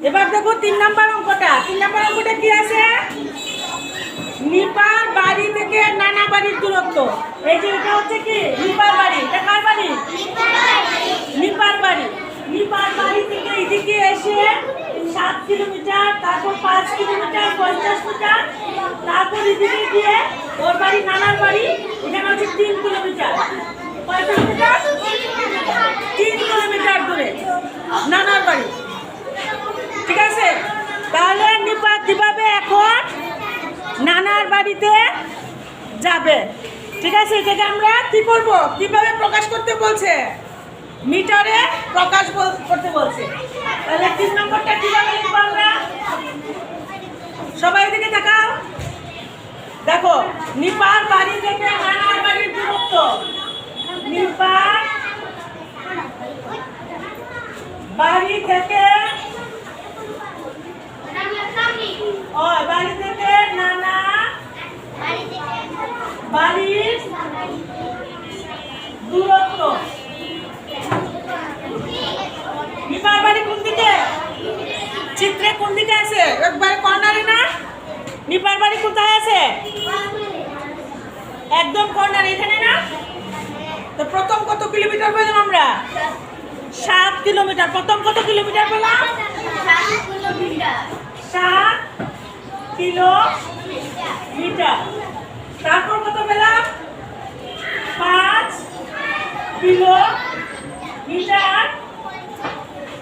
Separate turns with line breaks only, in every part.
এবার দেখো 3 নাম্বার অঙ্কটা। 3 নাম্বার অঙ্কটা কি আছে? নিপার বাড়ি থেকে নানা বাড়ির দূরত্ব। এই যে এটা হচ্ছে কি নিপার বাড়ি। এটা কার বাড়ি? নিপার বাড়ি। নিপার বাড়ি থেকে এদিকে এসে 7 কিলোমিটার, তারপর 5 কিলোমিটার, 50 মিটার, তারপর এদিকে গিয়ে ওর বাড়ি নানার বাড়ি এখানে হচ্ছে 3 কিলোমিটার। কয় কিলোমিটার? 3 কিলোমিটার দূরে নানার বাড়ি। ঠিক আছে, তাহলে নিপা কিভাবে এখন নানার বাড়িতে যাবে? ঠিক আছে, এটাকে আমরা কি করব, কিভাবে প্রকাশ করতে বলছে? মিটারে প্রকাশ করতে বলছে। তাহলে 3 নম্বরটা কিভাবে লিখব আমরা? সবাই এদিকে তাকাও। দেখো, নিপার বাড়ি থেকে নানার বাড়ির দূরত্ব। নিপার বাড়ি থেকে বাড়ি থেকে নানা বাড়ির দূরত্ব। নিপার বাড়ি কোন দিকে? চিত্রে কোন দিকে আছে? একবার কর্নারে না? নিপার বাড়ি কোথায় আছে? একদম কর্নার, এখানে না? তো প্রথম কত কিলোমিটার পেলাম আমরা? 7 কিলোমিটার। প্রথম কত কিলোমিটার পেলাম? 7 কিলোমিটার। তারপর কত পেলাম? 5 কিলোমিটার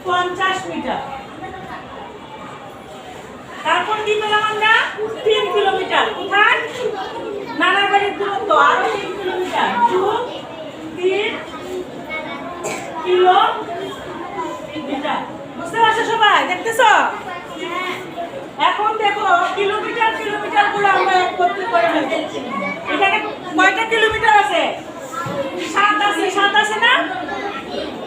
50 মিটার। তারপর কি পেলাম আমরা? 3 কিলোমিটার। কোথায়? নানার বাড়ির দূরত্ব। আরো 3 কিলোমিটার। 3 কিলোমিটার। বুঝতে পারছো সবাই? দেখতেছো? এখন দেখো কিলোমিটার কিলোমিটার গুলো আমরা এক করতে করে ফেলছি। এখানে কয়টা কিলোমিটার আছে? 7 আছে। 7 আছে না?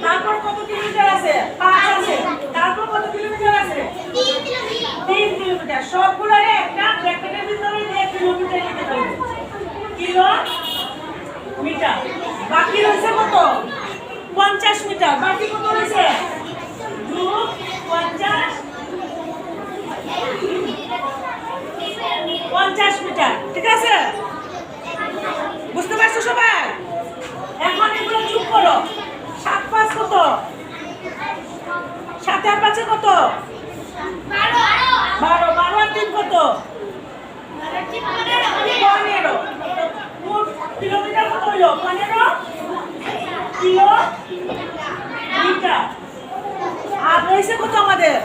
তারপর কত কিলোমিটার আছে? 5 আছে। তারপর কত কিলোমিটার আছে? 3 কিলোমিটার। সবগুলোরে একটা ব্র্যাকেটের ভিতরে দিয়ে কিলোমিটার লিখে দেব। কিলোমিটার। বাকি রয়েছে কত? 50 মিটার। বাকি কত রয়েছে? 50 মিটার। ঠিক আছে, বুঝতে পারছো সবাই? এখন এগুলো যোগ করো। 7 5 কত? 7 আর 5 কত? 12। 12 আর 3 কত? 15। মোট কিলোমিটার কত হলো? 15 কিলোমিটার। আর রয়েছে কত আমাদের?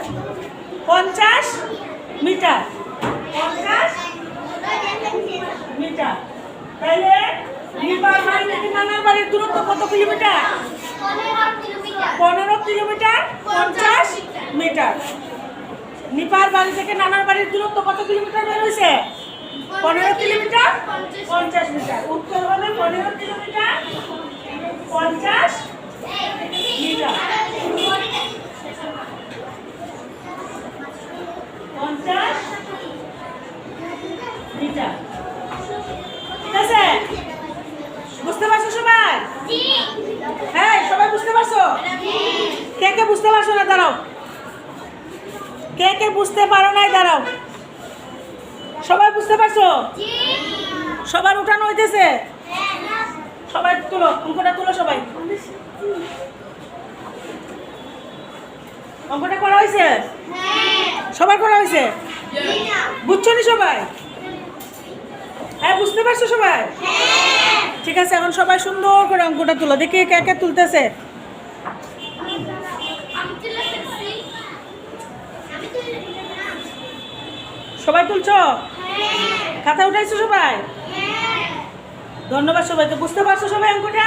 50 মিটার। 50 মিটার। তাহলে নিপার বাড়ি থেকে নানার বাড়ির দূরত্ব কত কিলোমিটার? 15 kilometre 50 metre. নিপার বাড়ি থেকে নানার বাড়ির দূরত্ব কত কিলোমিটার বের হয়েছে? 15 কিলোমিটার 50 মিটার। উত্তর হবে 15 কিলোমিটার 50 মিটার। 50 মিটার। ঠিক আছে, বুঝতে পারছো সবাই? হ্যাঁ, সবাই বুঝতে পারছো? কে কে বুঝতে পারছো না? দাঁড়াও। কে কে বুঝতে পারো নাই? দাঁড়াও। সবাই বুঝতে পারছো? সবার উঠানো হইতেছে? সবাই তুলো, অঙ্কটা তুলো সবাই। অঙ্কটা করা হয়েছে? সবার করা হয়েছে? বুঝছো নি সবাই? হ্যাঁ, বুঝতে পারছো সবাই? ঠিক আছে, এখন সবাই সুন্দর করে অঙ্কটা তুলো। দেখি কে কে তুলতেছে। সবাই তুলছো? খাতা উঠাইছো সবাই? ধন্যবাদ সবাইকে। বুঝতে পারছো সবাই অঙ্কটা?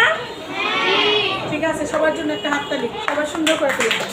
ঠিক আছে, সবার জন্য একটা হাততালি। সবাই সুন্দর করে তুলবে।